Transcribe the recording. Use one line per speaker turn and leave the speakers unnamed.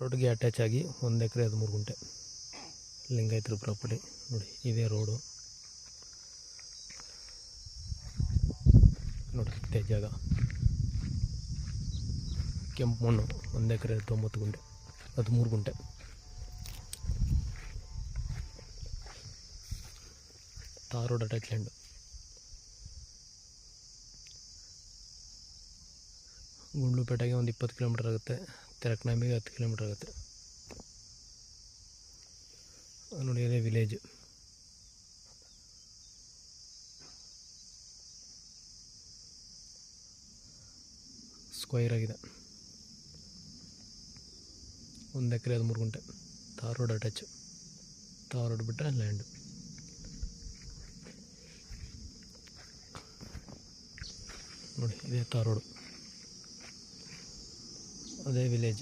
ರೋಡ್ಗೆ ಅಟ್ಯಾಚ್ ಆಗಿ 1 ಎಕರೆ 13 ಗುಂಟೆ ಲಿಂಗಾಯತರ ಪ್ರಾಪರ್ಟಿ. ನೋಡಿ ಇದೇ ರೋಡು, ನೋಡಿ ಇದೇ ಜಾಗ. ಕೆಂಪು ಮಣ್ಣು, 1 ಎಕರೆ 13 ಗುಂಟೆ. Tar road attach land. ಗುಂಡ್ಲುಪೇಟೆಗೆ ಒಂದು 20 ಕಿಲೋಮೀಟರ್ ಆಗುತ್ತೆ, ತೆರಕನಾಂಬಿಗೆ 10 ಕಿಲೋಮೀಟರ್ ಆಗುತ್ತೆ. ನೋಡಿ ಇದೇ ವಿಲೇಜ್. ಸ್ಕ್ವೈರ್ ಆಗಿದೆ, 1 ಎಕರೆ 13 ಗುಂಟೆ. Tar road attach, tar road ಬಿಟ್ಟರೆ ಲ್ಯಾಂಡು. ನೋಡಿ ಇದೇ ತಾರ್ ರೋಡು, ಅದೇ ವಿಲೇಜ್.